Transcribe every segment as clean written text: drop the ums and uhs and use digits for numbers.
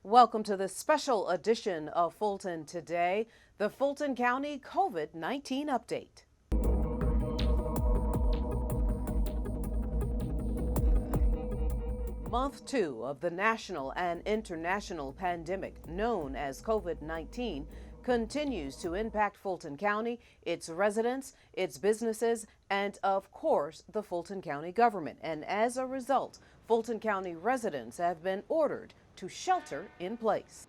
Welcome to this special edition of Fulton Today, the Fulton County COVID-19 update. Month 2 of the national and international pandemic known as COVID-19 continues to impact Fulton County, its residents, its businesses, and of course, the Fulton County government. And as a result, Fulton County residents have been ordered to shelter in place.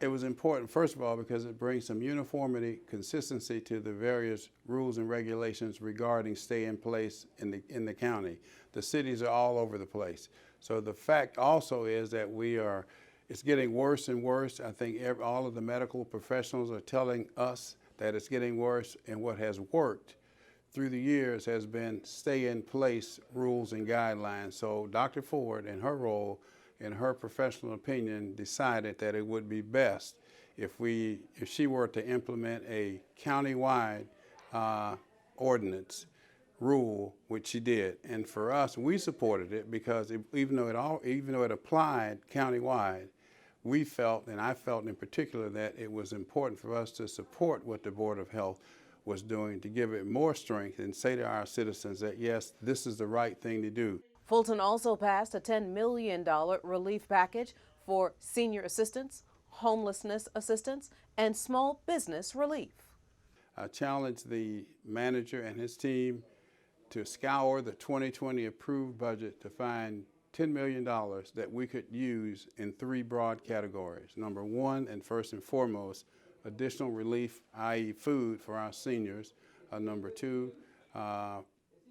It was important, first of all, because it brings some uniformity, consistency to the various rules and regulations regarding stay in place in the county. The cities are all over the place. So the fact also is that it's getting worse and worse. I think all of the medical professionals are telling us that it's getting worse, and what has worked through the years has been stay in place rules and guidelines. So Dr. Ford, in her role, in her professional opinion, decided that it would be best if she were to implement a countywide ordinance rule, which she did. And for us, we supported it because even though it applied countywide, we felt, and I felt in particular, that it was important for us to support what the Board of Health was doing to give it more strength and say to our citizens that, yes, this is the right thing to do. Fulton also passed a $10 million relief package for senior assistance, homelessness assistance, and small business relief. I challenged the manager and his team to scour the 2020 approved budget to find $10 million that we could use in 3 broad categories. Number 1, and first and foremost, additional relief, i.e. food for our seniors. Number 2,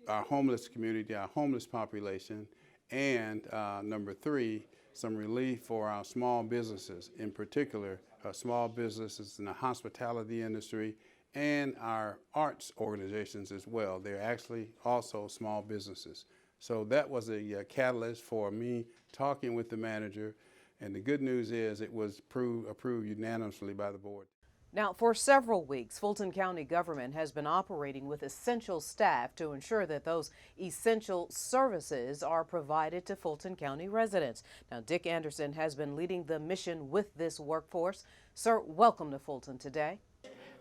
our homeless community, our homeless population, and number 3, some relief for our small businesses, in particular small businesses in the hospitality industry and our arts organizations as well. They're actually also small businesses. So that was a catalyst for me talking with the manager, and the good news is it was approved unanimously by the board. Now, for several weeks, Fulton County government has been operating with essential staff to ensure that those essential services are provided to Fulton County residents. Now, Dick Anderson has been leading the mission with this workforce. Sir, welcome to Fulton Today.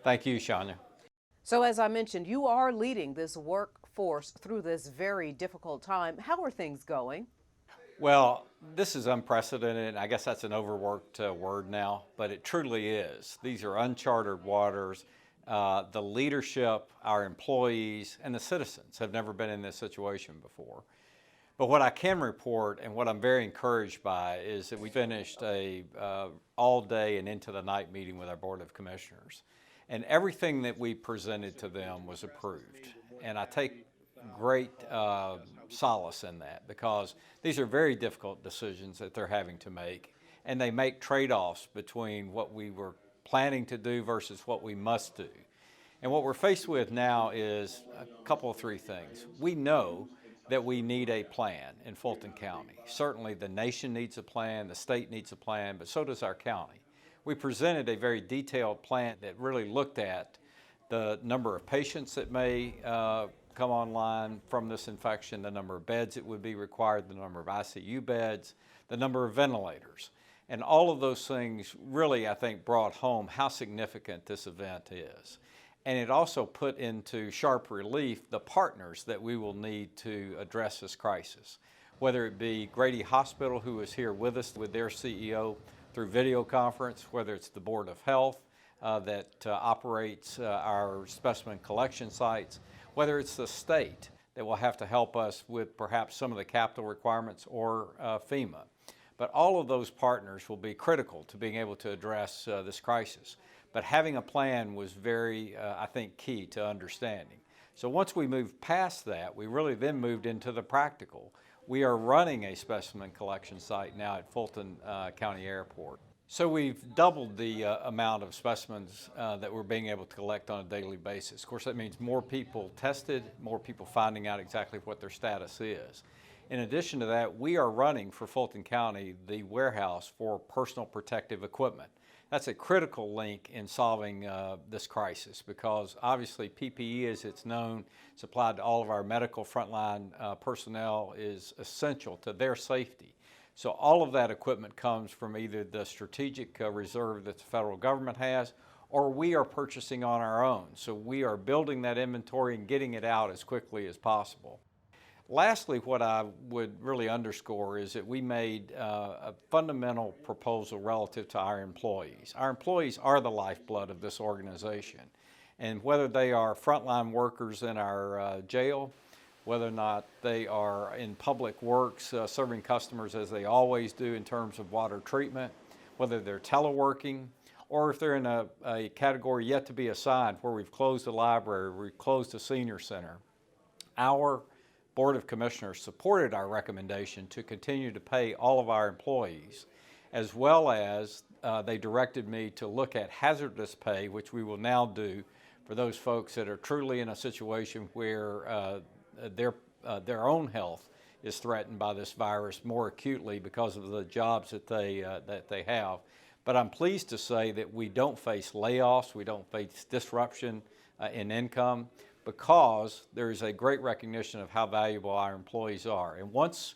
Thank you, Shania. So, as I mentioned, you are leading this workforce through this very difficult time. How are things going? Well, this is unprecedented. I guess that's an overworked word now, but it truly is. These are uncharted waters. The leadership, our employees, and the citizens have never been in this situation before. But what I can report, and what I'm very encouraged by, is that we finished a all-day and into the night meeting with our Board of Commissioners. And everything that we presented to them was approved. And I take great solace in that, because these are very difficult decisions that they're having to make, and they make trade-offs between what we were planning to do versus what we must do. And what we're faced with now is a couple of 3 things. We know that we need a plan in Fulton County. Certainly the nation needs a plan, the state needs a plan, but so does our county. We presented a very detailed plan that really looked at the number of patients that may come online from this infection, the number of beds that would be required, the number of ICU beds, the number of ventilators. And all of those things really, I think, brought home how significant this event is. And it also put into sharp relief the partners that we will need to address this crisis, whether it be Grady Hospital, who is here with us with their CEO through video conference, whether it's the Board of Health that operates our specimen collection sites, whether it's the state that will have to help us with perhaps some of the capital requirements, or FEMA. But all of those partners will be critical to being able to address this crisis. But having a plan was very, I think, key to understanding. So once we moved past that, we really then moved into the practical. We are running a specimen collection site now at Fulton County Airport. So we've doubled the amount of specimens that we're being able to collect on a daily basis. Of course, that means more people tested, more people finding out exactly what their status is. In addition to that, we are running for Fulton County the warehouse for personal protective equipment. That's a critical link in solving this crisis, because obviously PPE, as it's known, supplied to all of our medical frontline personnel, is essential to their safety. So all of that equipment comes from either the strategic reserve that the federal government has, or we are purchasing on our own. So we are building that inventory and getting it out as quickly as possible. Lastly, what I would really underscore is that we made a fundamental proposal relative to our employees. Our employees are the lifeblood of this organization. And whether they are frontline workers in our jail, whether or not they are in public works serving customers as they always do in terms of water treatment, whether they're teleworking, or if they're in a category yet to be assigned where we've closed a library, we've closed a senior center, our Board of Commissioners supported our recommendation to continue to pay all of our employees, as well as they directed me to look at hazardous pay, which we will now do for those folks that are truly in a situation where their own health is threatened by this virus more acutely because of the jobs that they have. But I'm pleased to say that we don't face layoffs, we don't face disruption in income, because there is a great recognition of how valuable our employees are. And once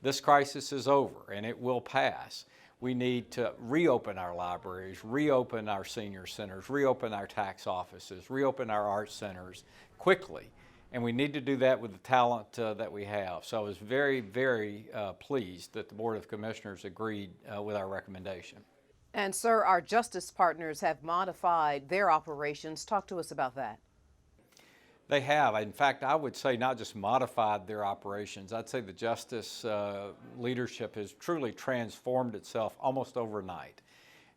this crisis is over, and it will pass, we need to reopen our libraries, reopen our senior centers, reopen our tax offices, reopen our art centers quickly. And we need to do that with the talent that we have. So I was very, very pleased that the Board of Commissioners agreed with our recommendation. And sir, our justice partners have modified their operations. Talk to us about that. They have. In fact, I would say not just modified their operations. I'd say the justice leadership has truly transformed itself almost overnight.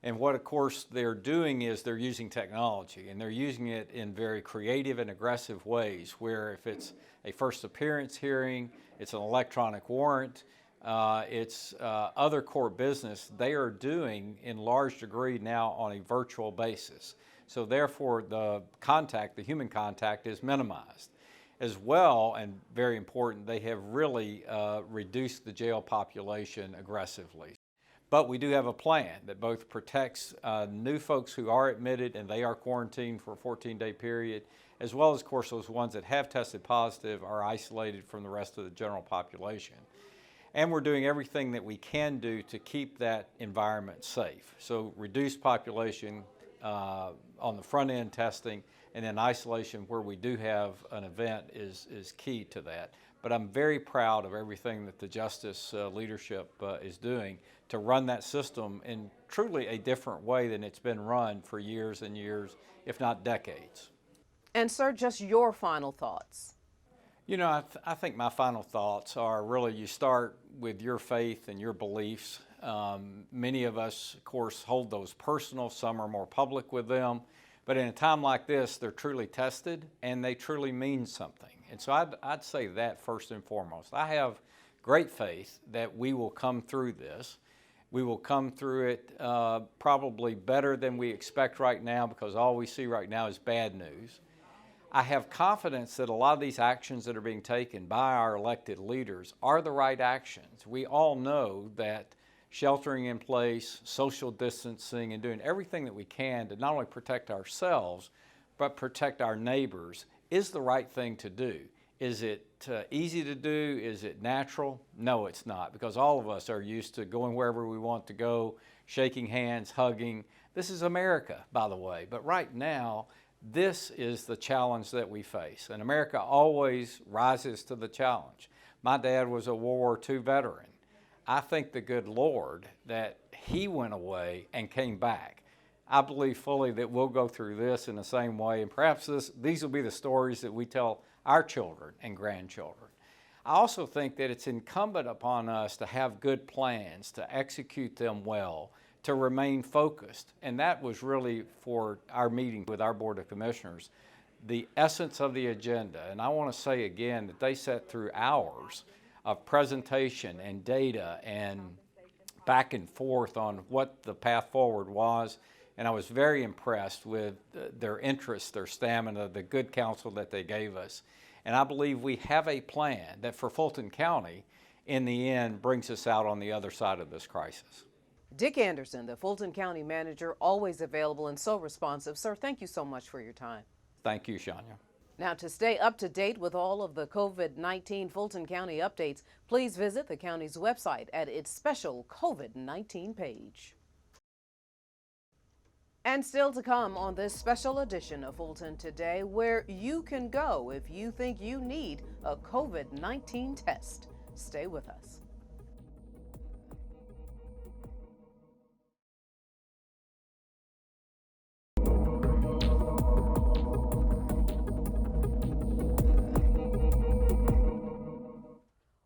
And what, of course, they're doing is they're using technology, and they're using it in very creative and aggressive ways, where if it's a first appearance hearing, it's an electronic warrant, it's other court business, they are doing in large degree now on a virtual basis. So therefore, the human contact is minimized. As well, and very important, they have really reduced the jail population aggressively. But we do have a plan that both protects new folks who are admitted and they are quarantined for a 14-day period, as well as, of course, those ones that have tested positive are isolated from the rest of the general population. And we're doing everything that we can do to keep that environment safe. So reduced population, on the front end testing, and then isolation where we do have an event is key to that. But I'm very proud of everything that the justice leadership is doing to run that system in truly a different way than it's been run for years and years, if not decades. And sir, just your final thoughts. You know, I think my final thoughts are really you start with your faith and your beliefs. Many of us, of course, hold those personal. Some are more public with them. But in a time like this, they're truly tested and they truly mean something. And so I'd say that first and foremost. I have great faith that we will come through this. We will come through it probably better than we expect right now, because all we see right now is bad news. I have confidence that a lot of these actions that are being taken by our elected leaders are the right actions. We all know that sheltering in place, social distancing, and doing everything that we can to not only protect ourselves, but protect our neighbors is the right thing to do. Is it easy to do? Is it natural? No, it's not, because all of us are used to going wherever we want to go, shaking hands, hugging. This is America, by the way, but right now, this is the challenge that we face, and America always rises to the challenge. My dad was a World War II veteran. I thank the good Lord that he went away and came back. I believe fully that we'll go through this in the same way, and perhaps these will be the stories that we tell our children and grandchildren. I also think that it's incumbent upon us to have good plans, to execute them well, to remain focused. And that was really, for our meeting with our Board of Commissioners, the essence of the agenda. And I want to say again that they sat through hours of presentation and data and back and forth on what the path forward was. And I was very impressed with their interest, their stamina, the good counsel that they gave us. And I believe we have a plan that for Fulton County, in the end, brings us out on the other side of this crisis. Dick Anderson, the Fulton County Manager, always available and so responsive. Sir, thank you so much for your time. Thank you, Shania. Now, to stay up to date with all of the COVID-19 Fulton County updates, please visit the county's website at its special COVID-19 page. And still to come on this special edition of Fulton Today, where you can go if you think you need a COVID-19 test. Stay with us.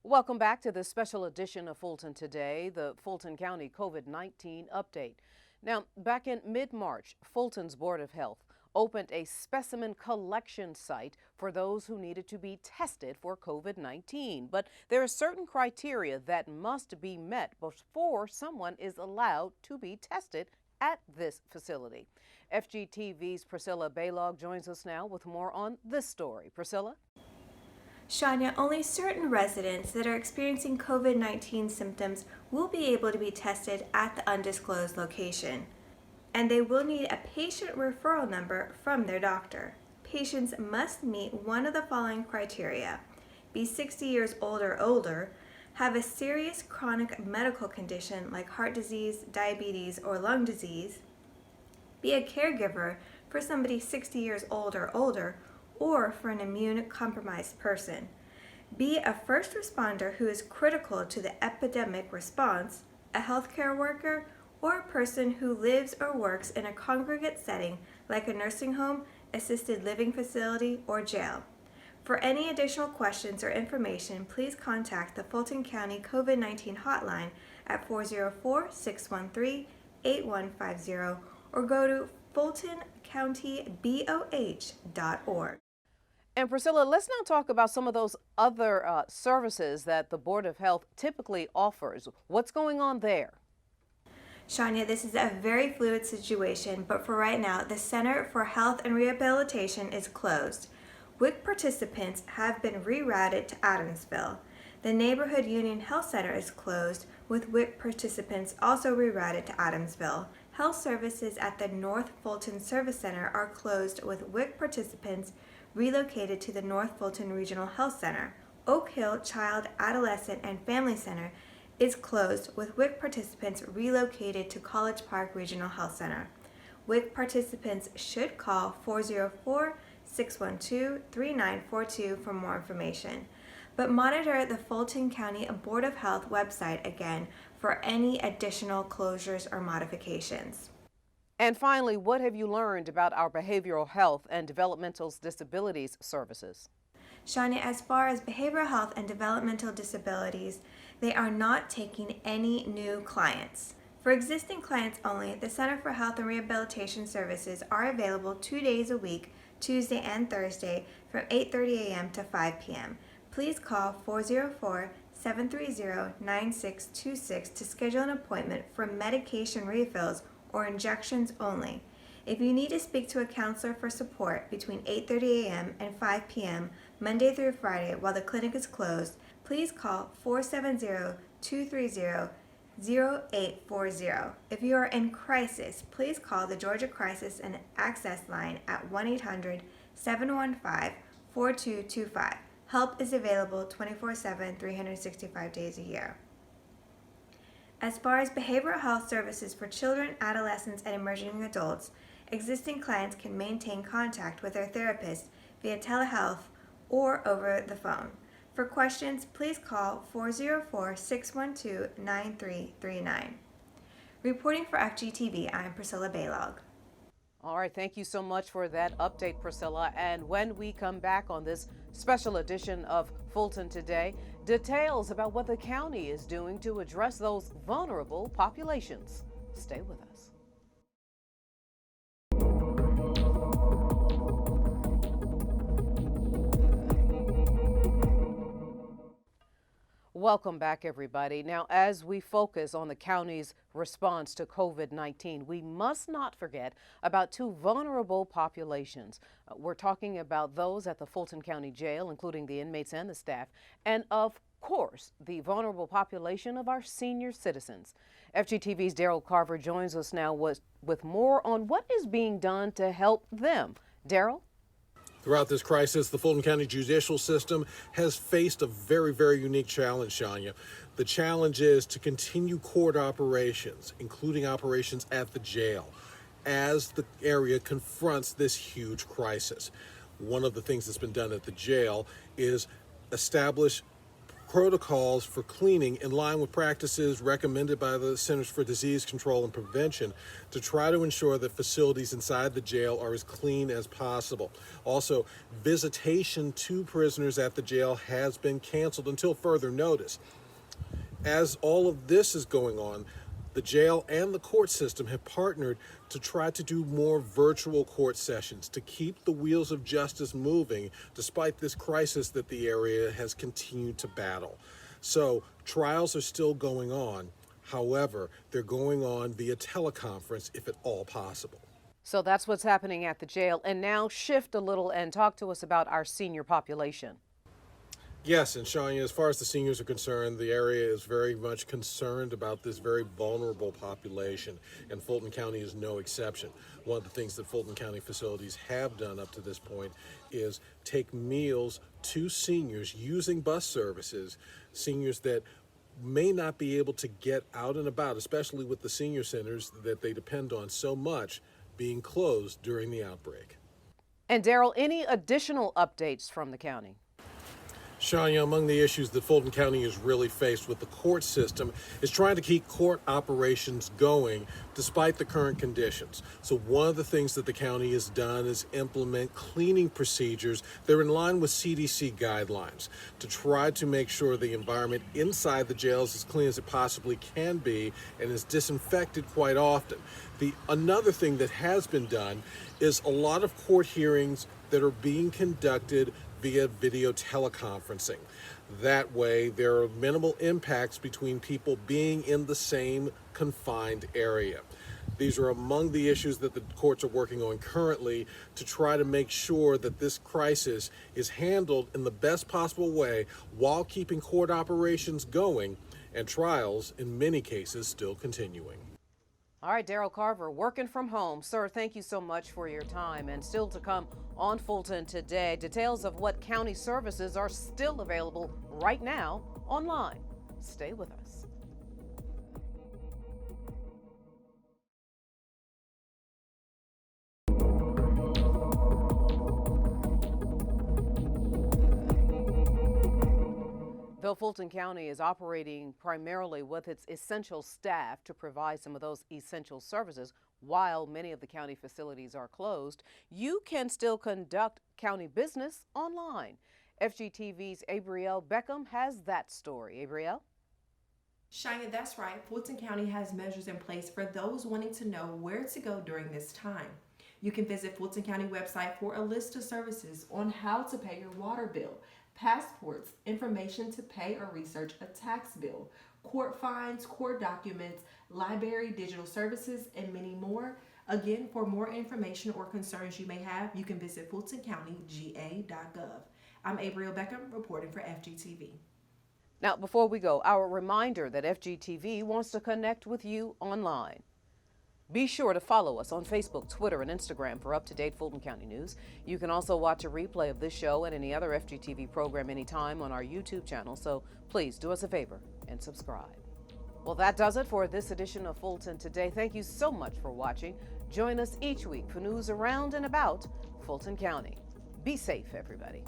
Welcome back to this special edition of Fulton Today, the Fulton County COVID-19 update. Now, back in mid-March, Fulton's Board of Health opened a specimen collection site for those who needed to be tested for COVID-19. But there are certain criteria that must be met before someone is allowed to be tested at this facility. FGTV's Priscilla Baylog joins us now with more on this story. Priscilla? Shania, only certain residents that are experiencing COVID-19 symptoms will be able to be tested at the undisclosed location, and they will need a patient referral number from their doctor. Patients must meet one of the following criteria: be 60 years old or older, have a serious chronic medical condition like heart disease, diabetes, or lung disease, be a caregiver for somebody 60 years old or older, or for an immune-compromised person, be a first responder who is critical to the epidemic response, a healthcare worker, or a person who lives or works in a congregate setting like a nursing home, assisted living facility, or jail. For any additional questions or information, please contact the Fulton County COVID-19 hotline at 404-613-8150 or go to fultoncountyboh.org. And Priscilla, let's now talk about some of those other services that the Board of Health typically offers. What's going on there? Shania, this is a very fluid situation, but for right now, the Center for Health and Rehabilitation is closed. WIC participants have been rerouted to Adamsville. The Neighborhood Union Health Center is closed, with WIC participants also rerouted to Adamsville. Health services at the North Fulton Service Center are closed, with WIC participants relocated to the North Fulton Regional Health Center. Oak Hill Child, Adolescent, and Family Center is closed, with WIC participants relocated to College Park Regional Health Center. WIC participants should call 404-612-3942 for more information. But monitor the Fulton County Board of Health website again for any additional closures or modifications. And finally, what have you learned about our behavioral health and developmental disabilities services? Shania, as far as behavioral health and developmental disabilities, they are not taking any new clients. For existing clients only, the Center for Health and Rehabilitation Services are available 2 days a week, Tuesday and Thursday, from 8:30 a.m. to 5 p.m. Please call 404-730-9626 to schedule an appointment for medication refills or injections only. If you need to speak to a counselor for support between 8:30 a.m. and 5 p.m. Monday through Friday while the clinic is closed, please call 470-230-0840. If you are in crisis, please call the Georgia Crisis and Access Line at 1-800-715-4225. Help is available 24/7, 365 days a year. As far as behavioral health services for children, adolescents, and emerging adults, existing clients can maintain contact with their therapist via telehealth or over the phone. For questions, please call 404-612-9339. Reporting for FGTV, I'm Priscilla Baylog. All right, thank you so much for that update, Priscilla. And when we come back on this special edition of Fulton Today, details about what the county is doing to address those vulnerable populations. Stay with us. Welcome back, everybody. Now, as we focus on the county's response to COVID-19, we must not forget about two vulnerable populations. We're talking about those at the Fulton County Jail, including the inmates and the staff, and of course, the vulnerable population of our senior citizens. FGTV's Daryl Carver joins us now with more on what is being done to help them. Daryl? Throughout this crisis, the Fulton County judicial system has faced a very, very unique challenge, Shania. The challenge is to continue court operations, including operations at the jail, as the area confronts this huge crisis. One of the things that's been done at the jail is establish protocols for cleaning in line with practices recommended by the Centers for Disease Control and Prevention to try to ensure that facilities inside the jail are as clean as possible. Also, visitation to prisoners at the jail has been canceled until further notice. As all of this is going on, the jail and the court system have partnered to try to do more virtual court sessions to keep the wheels of justice moving despite this crisis that the area has continued to battle. So trials are still going on. However, they're going on via teleconference if at all possible. So that's what's happening at the jail. And now shift a little and talk to us about our senior population. Yes, and Shania, as far as the seniors are concerned, the area is very much concerned about this very vulnerable population, and Fulton County is no exception. One of the things that Fulton County facilities have done up to this point is take meals to seniors using bus services, seniors that may not be able to get out and about, especially with the senior centers that they depend on so much being closed during the outbreak. And Daryl, any additional updates from the county? Shania, among the issues that Fulton County is really faced with the court system is trying to keep court operations going despite the current conditions. So one of the things that the county has done is implement cleaning procedures that are in line with CDC guidelines to try to make sure the environment inside the jails is as clean as it possibly can be and is disinfected quite often. Another thing that has been done is a lot of court hearings that are being conducted via video teleconferencing. That way, there are minimal impacts between people being in the same confined area. These are among the issues that the courts are working on currently to try to make sure that this crisis is handled in the best possible way while keeping court operations going and trials, in many cases, still continuing. All right, Daryl Carver, working from home. Sir, thank you so much for your time. And still to come on Fulton Today, details of what county services are still available right now online. Stay with us. Though Fulton County is operating primarily with its essential staff to provide some of those essential services while many of the county facilities are closed, you can still conduct county business online. FGTV's Abrielle Beckham has that story. Abrielle? Shania, that's right. Fulton County has measures in place for those wanting to know where to go during this time. You can visit Fulton County website for a list of services on how to pay your water bill, passports, information to pay or research a tax bill, court fines, court documents, library, digital services, and many more. Again, for more information or concerns you may have, you can visit fultoncountyga.gov. I'm Abrielle Beckham reporting for FGTV. Now, before we go, our reminder that FGTV wants to connect with you online. Be sure to follow us on Facebook, Twitter, and Instagram for up-to-date Fulton County news. You can also watch a replay of this show and any other FGTV program anytime on our YouTube channel, so please do us a favor and subscribe. Well, that does it for this edition of Fulton Today. Thank you so much for watching. Join us each week for news around and about Fulton County. Be safe, everybody.